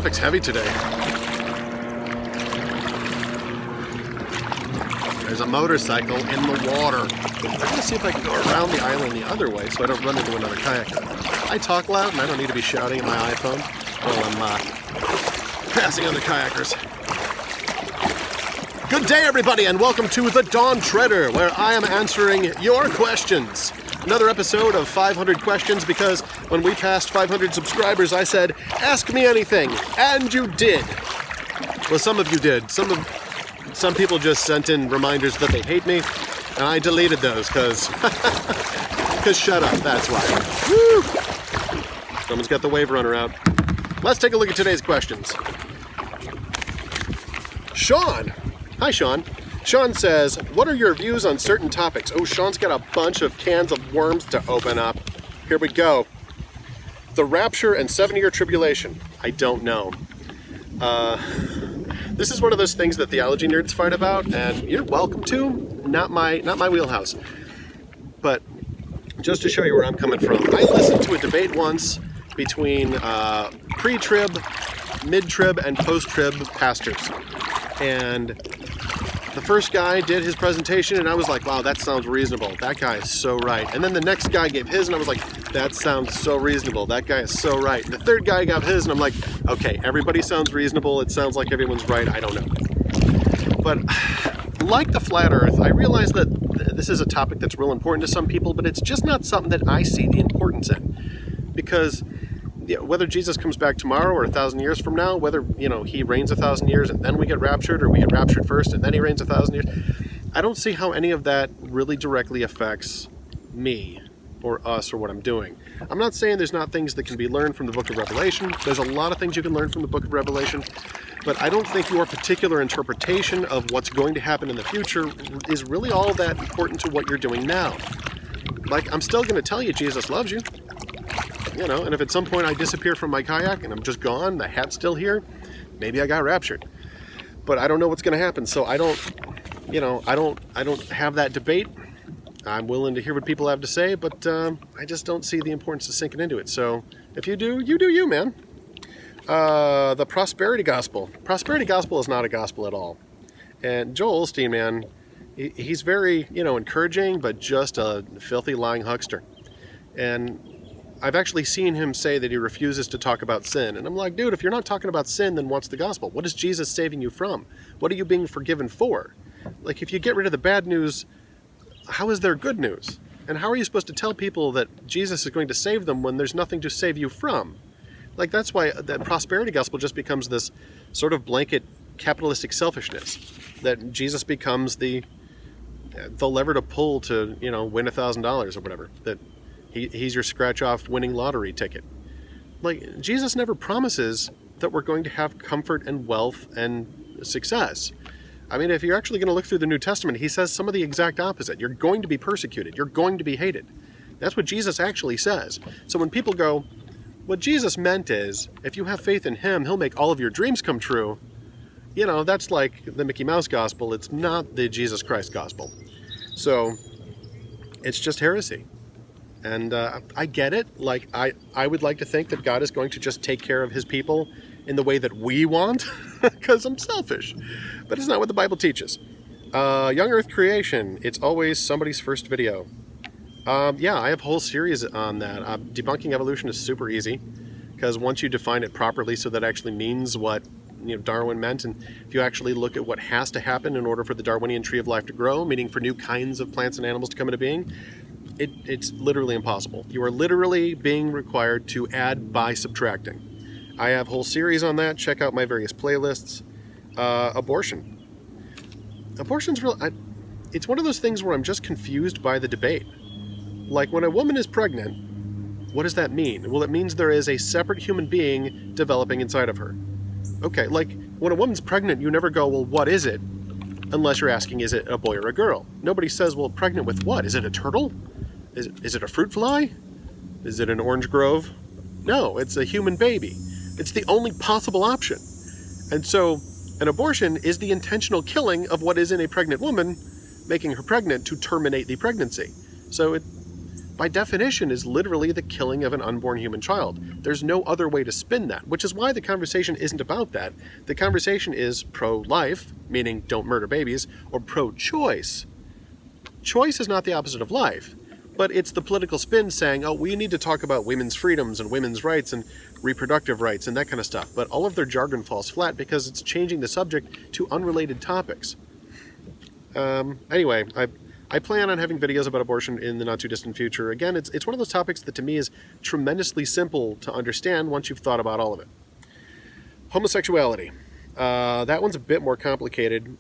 Traffic's heavy today. There's a motorcycle in the water. I'm going to see if I can go around the island the other way so I don't run into another kayaker. I talk loud and I don't need to be shouting at my iPhone while I'm passing other kayakers. Good day, everybody, and welcome to The Dawn Treader, where I am answering your questions. Another episode of 500 questions, because when we passed 500 subscribers, I said, ask me anything, and you did. Well, some of you did. Some people just sent in reminders that they hate me, and I deleted those, because shut up, that's why. Woo! Someone's got the wave runner out. Let's take a look at today's questions. Shawn. Hi, Shawn. Shawn says, what are your views on certain topics? Oh, Shawn's got a bunch of cans of worms to open up. Here we go. The Rapture and 7-Year Tribulation. I don't know. This is one of those things that theology nerds fight about, and you're welcome to. Not my wheelhouse. But just to show you where I'm coming from, I listened to a debate once between pre-trib, mid-trib, and post-trib pastors. And the first guy did his presentation, and I was like, wow, that sounds reasonable. That guy is so right. And then the next guy gave his, and I was like, that sounds so reasonable. That guy is so right. And the third guy got his, and I'm like, okay, everybody sounds reasonable. It sounds like everyone's right. I don't know. But like the flat earth, I realize that this is a topic that's real important to some people, but it's just not something that I see the importance in. Because whether Jesus comes back tomorrow or 1,000 years from now, whether, he reigns 1,000 years and then we get raptured, or we get raptured first and then he reigns 1,000 years, I don't see how any of that really directly affects me or us or what I'm doing. I'm not saying there's not things that can be learned from the book of Revelation. There's a lot of things you can learn from the book of Revelation, but I don't think your particular interpretation of what's going to happen in the future is really all that important to what you're doing now. Like, I'm still going to tell you Jesus loves you. And if at some point I disappear from my kayak and I'm just gone, the hat's still here, maybe I got raptured. But I don't know what's going to happen, so I don't have that debate. I'm willing to hear what people have to say, but I just don't see the importance of sinking into it. So if you do, you, man. The prosperity gospel. Prosperity gospel is not a gospel at all. And Joel Osteen, man, he's very, encouraging, but just a filthy lying huckster. And I've actually seen him say that he refuses to talk about sin. And I'm like, dude, if you're not talking about sin, then what's the gospel? What is Jesus saving you from? What are you being forgiven for? Like, if you get rid of the bad news, how is there good news? And how are you supposed to tell people that Jesus is going to save them when there's nothing to save you from? Like, that's why that prosperity gospel just becomes this sort of blanket capitalistic selfishness, that Jesus becomes the lever to pull to, win $1,000 or whatever, that he's your scratch-off winning lottery ticket. Like, Jesus never promises that we're going to have comfort and wealth and success. I mean, if you're actually going to look through the New Testament, he says some of the exact opposite. You're going to be persecuted. You're going to be hated. That's what Jesus actually says. So when people go, what Jesus meant is, if you have faith in him, he'll make all of your dreams come true, that's like the Mickey Mouse gospel. It's not the Jesus Christ gospel. So it's just heresy. And I get it. Like, I would like to think that God is going to just take care of his people in the way that we want, because I'm selfish. But it's not what the Bible teaches. Young Earth creation, it's always somebody's first video. Yeah, I have a whole series on that. Debunking evolution is super easy, because once you define it properly so that actually means what Darwin meant, and if you actually look at what has to happen in order for the Darwinian tree of life to grow, meaning for new kinds of plants and animals to come into being, it's literally impossible. You are literally being required to add by subtracting. I have a whole series on that. Check out my various playlists. Abortion. Abortion's real. It's one of those things where I'm just confused by the debate. Like, when a woman is pregnant, what does that mean? Well, it means there is a separate human being developing inside of her. Okay, like, when a woman's pregnant, you never go, well, what is it? Unless you're asking, is it a boy or a girl? Nobody says, well, pregnant with what? Is it a turtle? Is it a fruit fly? Is it an orange grove? No, it's a human baby. It's the only possible option. And so an abortion is the intentional killing of what is in a pregnant woman, making her pregnant to terminate the pregnancy. So by definition, is literally the killing of an unborn human child. There's no other way to spin that, which is why the conversation isn't about that. The conversation is pro-life, meaning don't murder babies, or pro-choice. Choice is not the opposite of life, but it's the political spin saying, oh, we need to talk about women's freedoms and women's rights and reproductive rights and that kind of stuff. But all of their jargon falls flat because it's changing the subject to unrelated topics. Anyway, I plan on having videos about abortion in the not-too-distant future. Again, it's one of those topics that to me is tremendously simple to understand once you've thought about all of it. Homosexuality. That one's a bit more complicated.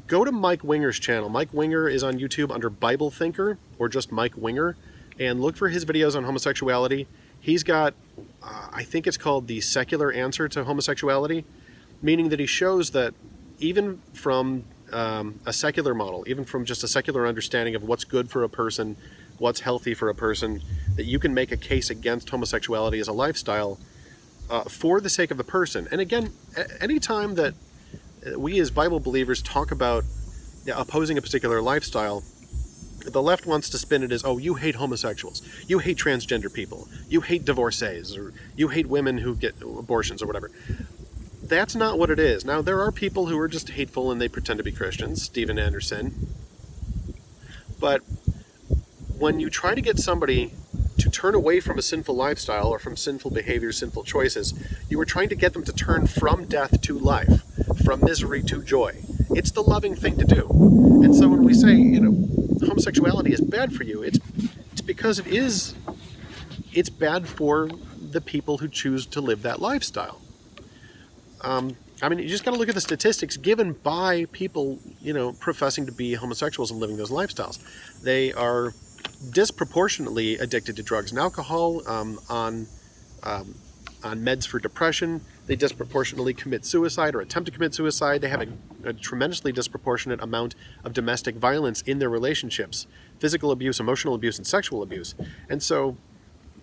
Go to Mike Winger's channel. Mike Winger is on YouTube under Bible Thinker, or just Mike Winger, and look for his videos on homosexuality. He's got, I think it's called the secular answer to homosexuality, meaning that he shows that even from a secular model, even from just a secular understanding of what's good for a person, what's healthy for a person, that you can make a case against homosexuality as a lifestyle for the sake of the person. And again, anytime that we as Bible believers talk about opposing a particular lifestyle, the left wants to spin it as, oh, you hate homosexuals, you hate transgender people, you hate divorcees, or you hate women who get abortions or whatever. That's not what it is. Now, there are people who are just hateful and they pretend to be Christians, Steven Anderson. But when you try to get somebody to turn away from a sinful lifestyle or from sinful behavior, sinful choices, you are trying to get them to turn from death to life, from misery to joy. It's the loving thing to do. And so when we say, homosexuality is bad for you, it's because it's bad for the people who choose to live that lifestyle. You just got to look at the statistics given by people, professing to be homosexuals and living those lifestyles. They are disproportionately addicted to drugs and alcohol, on meds for depression. They disproportionately commit suicide or attempt to commit suicide. They have a tremendously disproportionate amount of domestic violence in their relationships, physical abuse, emotional abuse, and sexual abuse. And so,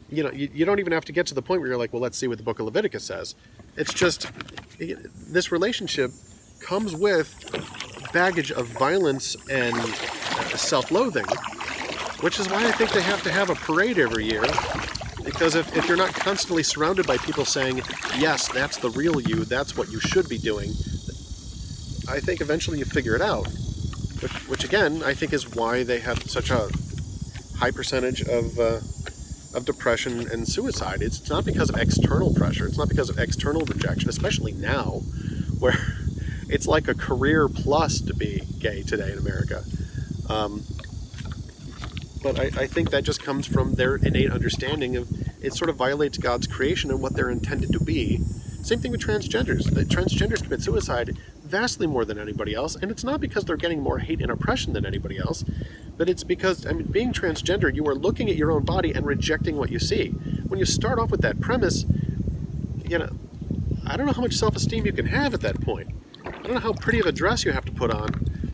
you don't even have to get to the point where you're like, well, let's see what the book of Leviticus says. It's just, this relationship comes with baggage of violence and self-loathing, which is why I think they have to have a parade every year. Because if you're not constantly surrounded by people saying, yes, that's the real you, that's what you should be doing, I think eventually you figure it out. Which again, I think is why they have such a high percentage of depression and suicide. It's not because of external pressure. It's not because of external rejection, especially now, where it's like a career plus to be gay today in America. But I think that just comes from their innate understanding of it sort of violates God's creation and what they're intended to be. Same thing with transgenders. The transgenders commit suicide vastly more than anybody else, and it's not because they're getting more hate and oppression than anybody else, but it's because, being transgender, you are looking at your own body and rejecting what you see. When you start off with that premise, I don't know how much self-esteem you can have at that point. I don't know how pretty of a dress you have to put on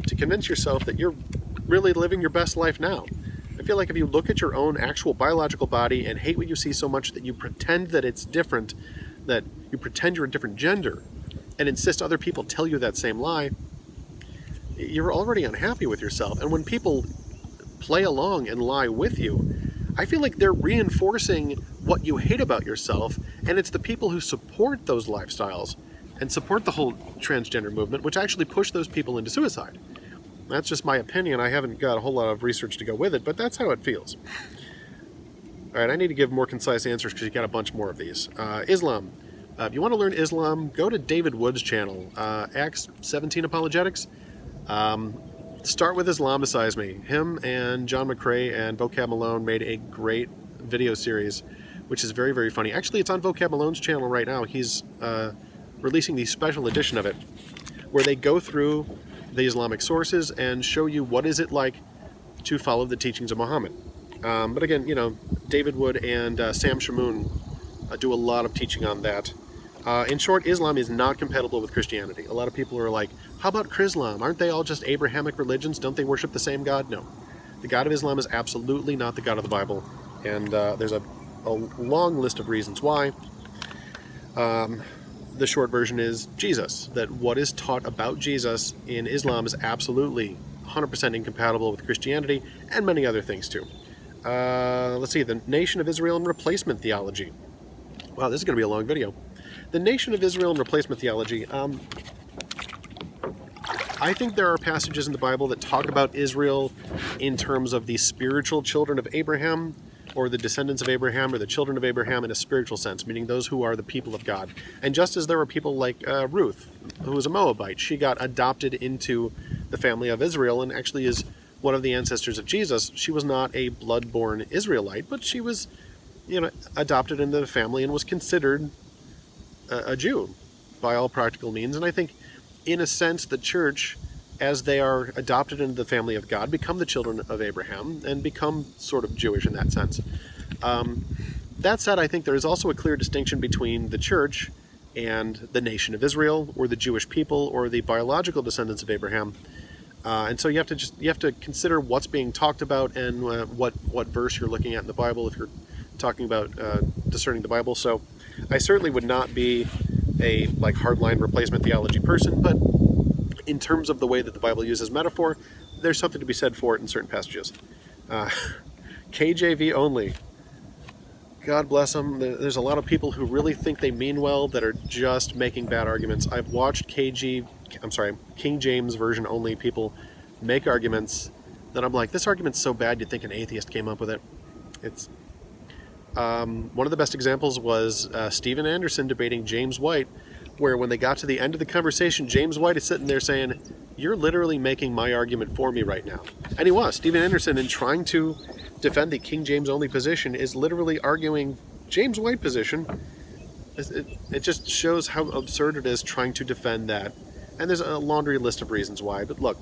to convince yourself that you're really living your best life now. I feel like if you look at your own actual biological body and hate what you see so much that you pretend that it's different, that you pretend you're a different gender, and insist other people tell you that same lie, you're already unhappy with yourself. And when people play along and lie with you, I feel like they're reinforcing what you hate about yourself, and it's the people who support those lifestyles and support the whole transgender movement which actually push those people into suicide. That's just my opinion. I haven't got a whole lot of research to go with it, but that's how it feels. All right, I need to give more concise answers because you got a bunch more of these. Islam. If you want to learn Islam, go to David Wood's channel, Acts 17 Apologetics. Start with Islamicize Me. Him and John McCrae and Vocab Malone made a great video series, which is very, very funny. Actually, it's on Vocab Malone's channel right now. He's releasing the special edition of it, where they go through the Islamic sources and show you what is it like to follow the teachings of Muhammad. But again, David Wood and Sam Shamoun do a lot of teaching on that. In short, Islam is not compatible with Christianity. A lot of people are like, how about Chrislam? Aren't they all just Abrahamic religions? Don't they worship the same God? No. The God of Islam is absolutely not the God of the Bible. And there's a long list of reasons why. The short version is Jesus. That what is taught about Jesus in Islam is absolutely 100% incompatible with Christianity and many other things too. Let's see, the Nation of Israel and Replacement Theology. Wow, this is going to be a long video. The Nation of Israel and Replacement Theology. I think there are passages in the Bible that talk about Israel in terms of the spiritual children of Abraham, or the descendants of Abraham, or the children of Abraham in a spiritual sense, meaning those who are the people of God. And just as there were people like Ruth, who was a Moabite, she got adopted into the family of Israel and actually is one of the ancestors of Jesus. She was not a blood-born Israelite, but she was, adopted into the family and was considered a Jew by all practical means. And I think, in a sense, the church, as they are adopted into the family of God, become the children of Abraham and become sort of Jewish in that sense. That said, I think there is also a clear distinction between the church and the nation of Israel, or the Jewish people, or the biological descendants of Abraham. And so you have to consider what's being talked about and what verse you're looking at in the Bible if you're talking about discerning the Bible. So I certainly would not be a hardline replacement theology person, but in terms of the way that the Bible uses metaphor, there's something to be said for it in certain passages. KJV only. God bless them. There's a lot of people who really think they mean well that are just making bad arguments. I've watched King James Version only people make arguments that I'm like, this argument's so bad you'd think an atheist came up with it. It's one of the best examples was Steven Anderson debating James White, where when they got to the end of the conversation, James White is sitting there saying, "You're literally making my argument for me right now." And he was. Steven Anderson, in trying to defend the King James only position, is literally arguing James White position. It just shows how absurd it is trying to defend that. And there's a laundry list of reasons why. But look,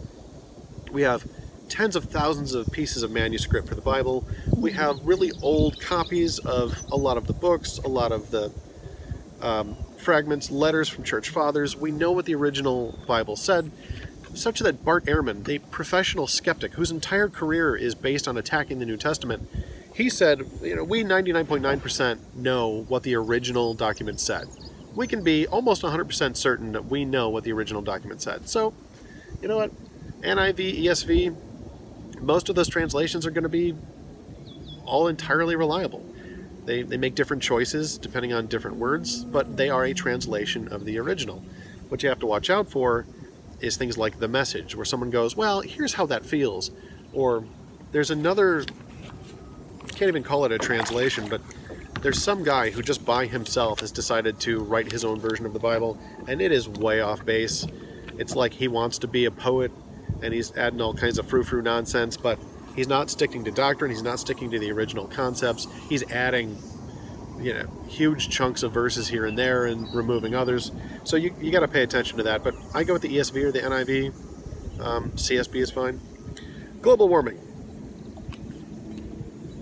we have tens of thousands of pieces of manuscript for the Bible. We have really old copies of a lot of the books, a lot of the fragments, letters from church fathers. We know what the original Bible said, such that Bart Ehrman, a professional skeptic whose entire career is based on attacking the New Testament, he said, we 99.9% know what the original document said. We can be almost 100% certain that we know what the original document said. So, you know what? NIV, ESV, most of those translations are going to be all entirely reliable. They make different choices depending on different words, but they are a translation of the original. What you have to watch out for is things like The Message, where someone goes, well, here's how that feels. Or there's another, can't even call it a translation, but there's some guy who just by himself has decided to write his own version of the Bible, and it is way off base. It's like he wants to be a poet, and he's adding all kinds of frou-frou nonsense, but he's not sticking to doctrine, he's not sticking to the original concepts, he's adding, huge chunks of verses here and there and removing others. So you got to pay attention to that, but I go with the ESV or the NIV. CSB is fine. Global warming.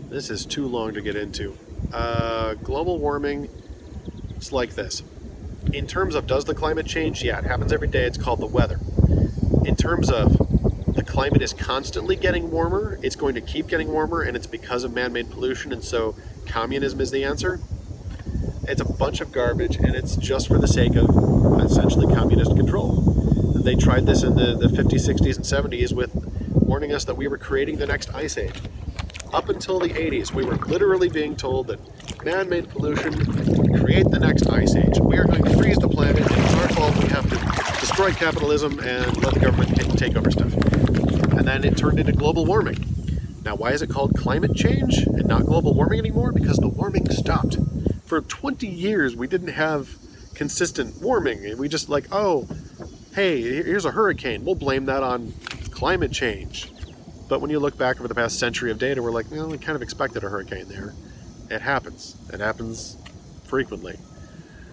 This is too long to get into. Global warming, it's like this. In terms of does the climate change? Yeah, it happens every day. It's called the weather. In terms of the climate is constantly getting warmer, it's going to keep getting warmer, and it's because of man-made pollution, and so communism is the answer. It's a bunch of garbage, and it's just for the sake of essentially communist control. They tried this in the 50s, 60s, and 70s with warning us that we were creating the next ice age. Up until the 80s, we were literally being told that man-made pollution would create the next ice age. We are going to freeze the planet, and it's our fault. We have to destroy capitalism and let the government take over stuff. And then it turned into global warming. Now, why is it called climate change and not global warming anymore? Because the warming stopped. For 20 years, we didn't have consistent warming. We just hey, here's a hurricane. We'll blame that on climate change. But when you look back over the past century of data, we're like, well, we kind of expected a hurricane there. It happens. It happens frequently.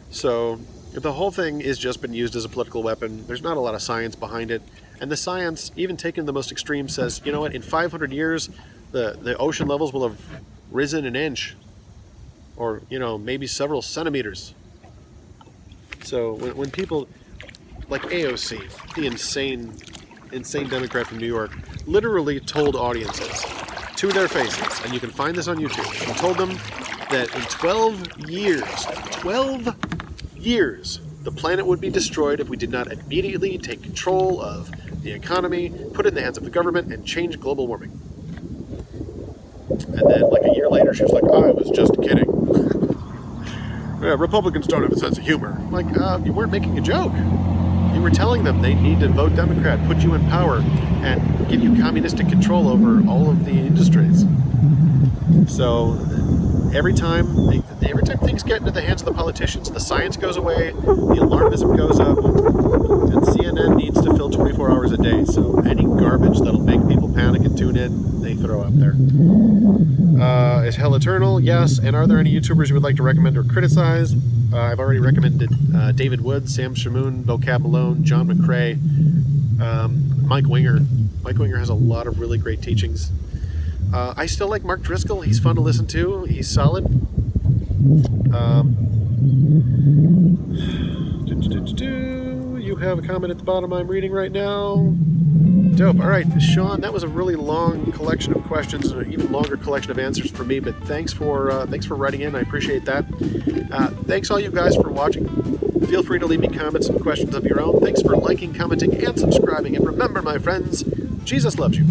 So the whole thing has just been used as a political weapon. There's not a lot of science behind it. And the science, even taken to the most extreme, says, you know what, in 500 years, the ocean levels will have risen an inch. Or, maybe several centimeters. So when people like AOC, the insane Democrat from New York, literally told audiences to their faces, and you can find this on YouTube, she told them that in 12 years, the planet would be destroyed if we did not immediately take control of the economy, put it in the hands of the government, and change global warming. And then like a year later, she was like, I was just kidding. Yeah, Republicans don't have a sense of humor. Like, you weren't making a joke. You were telling them they need to vote Democrat, put you in power, and give you communistic control over all of the industries. So every time things get into the hands of the politicians, the science goes away, the alarmism goes up, and CNN needs to fill 24 hours a day. So any garbage that'll make people panic and tune in, they throw up there. Is hell eternal? Yes. And are there any YouTubers you would like to recommend or criticize? I've already recommended David Wood, Sam Shamoon, Vocab Malone, John McCrae, Mike Winger. Mike Winger has a lot of really great teachings. I still like Mark Driscoll. He's fun to listen to. He's solid. You have a comment at the bottom I'm reading right now. Dope. All right, Shawn, that was a really long collection of questions and an even longer collection of answers for me, but thanks for writing in. I appreciate that. Thanks all you guys for watching. Feel free to leave me comments and questions of your own. Thanks for liking, commenting, and subscribing. And remember, my friends, Jesus loves you.